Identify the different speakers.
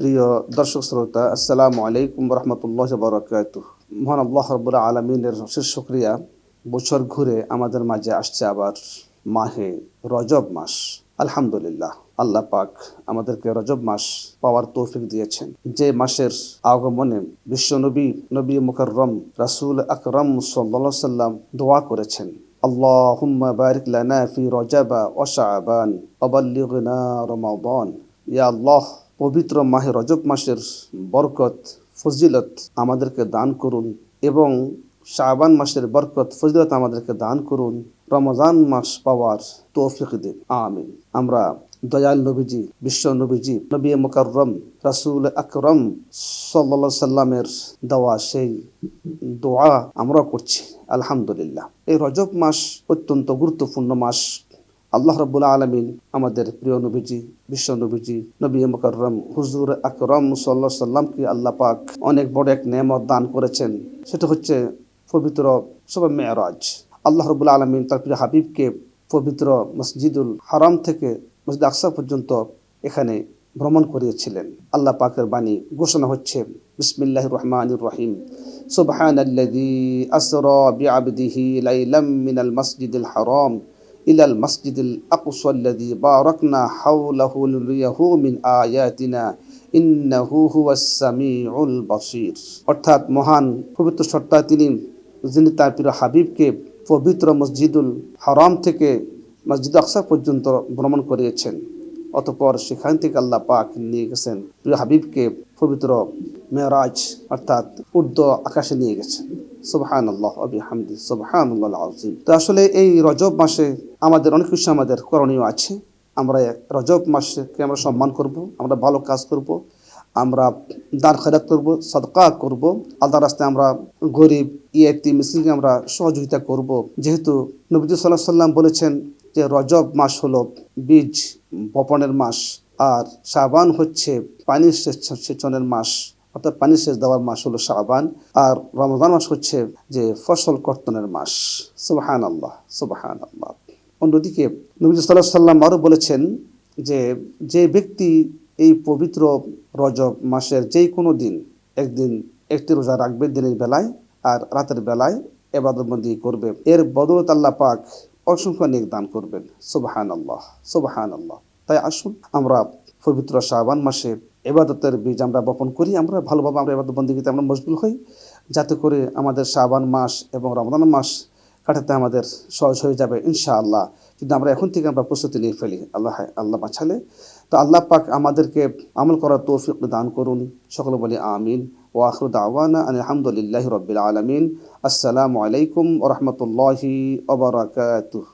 Speaker 1: প্রিয় দর্শক শ্রোতা, আসসালামু আলাইকুম রহমতুল্লাহ বারাকাতুহ। মহান আল্লাহ রাব্বুল আলামিনের অশেষ শুকরিয়া, বছর ঘুরে আমাদের মাঝে আসছে আবার মাহে রজব মাস। আলহামদুলিল্লাহ, আল্লাহ পাক আমাদেরকে রজব মাস পাওয়ার তৌফিক দিয়েছেন, যে মাসের আগমনে বিশ্বনবী নবী মুকাররম রাসূল আকরাম সাল্লাল্লাহু আলাইহি সাল্লাম দোয়া করেছেন, আল্লাহুম্মা বারিক লানা ফি রজাবা ওয়া শাবান ওয়া বাল্লিগনা রমাদান। ইয়া আল্লাহ, পবিত্র মাহে রজব মাসের বরকত ফজিলত আমাদেরকে দান করুন এবং শাবান মাসের বরকত ফজিলত আমাদেরকে দান করুন, রমজান মাস পাওয়ার তৌফিক দিন, আমিন। আমরা দয়াল নবীজি, বিশ্ব নবীজি নবী মুকাররম রাসূল আকরাম সাল্লাল্লাহু সাল্লামের দেওয়া সেই দোয়া আমরা করছি আলহামদুলিল্লাহ। এই রজব মাস অত্যন্ত গুরুত্বপূর্ণ মাস। আল্লাহ রাব্বুল আলামিন আমাদের প্রিয় নবীজি, বিশ্ব নবীজি নবী মুকাররম হুজুর আকরাম সাল্লাল্লাহু আলাইহি সাল্লামকে আল্লাহ পাক অনেক বড় এক নেয়ামত দান করেছেন, সেটা হচ্ছে পবিত্র শবে মেরাজ। আল্লাহ রাব্বুল আলামিন তার প্রিয় হাবিবকে পবিত্র মসজিদুল হারাম থেকে মসজিদ আকসা পর্যন্ত এখানে ভ্রমণ করিয়েছিলেন। আল্লাহ পাকের বাণী ঘোষণা হচ্ছে, বিসমিল্লাহির রহমানির রহিম, সুবহানাল্লাযী আসরা বিআবদিহি লাইলাম মিনাল মাসজিদিল হারাম ইলাল মাসজিদিল আকসাল্লাযী বারাকনা হাওলাহু লিরিয়াহু মিন আয়াতিনা ইন্নাহু হুয়াস সামিউল বাসীর। অর্থাৎ মহান পবিত্র সত্তা তিনি, যিনি তার প্রিয় হাবিবকে পবিত্র মসজিদুল হারাম থেকে মসজিদ আকসা পর্যন্ত ভ্রমণ করিয়েছেন। অতঃপর সেখান থেকে আল্লাহ পাক নিয়ে গেছেন প্রিয় হাবিবকে পবিত্র মেরাজ অর্থাৎ ঊর্ধ্ব আকাশে নিয়ে গেছেন। সুবহানাল্লাহ ওয়া বিহামদি, সুবহানাল্লাহুল আযীম। তো আসলে এই রজব মাসে আমাদের অনেক কিছু আমাদের করণীয় আছে। আমরা রজব মাসকে আমরা সম্মান করব, আমরা ভালো কাজ করব, আমরা দান খয়রাত করব, সদকা করব, আল্লাহর রাস্তায় আমরা গরিব ইয়েতিম মিসকিনকে আমরা সহযোগিতা করব। যেহেতু নবীজি সাল্লাল্লাহু আলাইহি সাল্লাম বলেছেন যে রজব মাস হলো বীজ বপনের মাস, আর শাবান হচ্ছে পানি সেচনের মাস, অর্থাৎ পানি সেচ দেওয়ার মাস হলো শাবান, আর রমজান মাস হচ্ছে যে ফসল কর্তনের মাস। সুবহানাল্লাহ, সুবহানাল্লাহ। অন্যদিকে নবী সাল্লাল্লাহু আলাইহি সাল্লাম আরও বলেছেন যে যে ব্যক্তি এই পবিত্র রজব মাসের যে কোনো দিন একদিন একটি রোজা রাখবে দিনের বেলায় আর রাতের বেলায় ইবাদত বন্দেগী করবে, এর বদৌলতে আল্লাহ পাক অসংখ্য নেক দান করবেন। সুবহানাল্লাহ, সুবহানাল্লাহ। তাই আসুন আমরা পবিত্র শাবান মাসে ইবাদতের বীজ আমরা বপন করি, আমরা ভালোভাবে আমরা ইবাদত বন্দেগীতে আমরা মশগুল হই, যাতে করে আমাদের শাবান মাস এবং রমজান মাস কাটাতে আমাদের সহজ হয়ে যাবে ইনশাআল্লাহ, যদি আমরা এখন থেকে আমরা প্রস্তুতি নিয়ে ফেলি আল্লাহ বাঁচালে। তো আল্লাহ পাক আমাদেরকে আমল করার তৌফিক দান করুন। সকলে বলি আমিন। ওয়া আখিরু দাওয়ানা আলহামদুলিল্লাহি রাব্বিল আলামিন। আসসালামু আলাইকুম ওয়া রাহমাতুল্লাহি ওয়া বারাকাতুহু।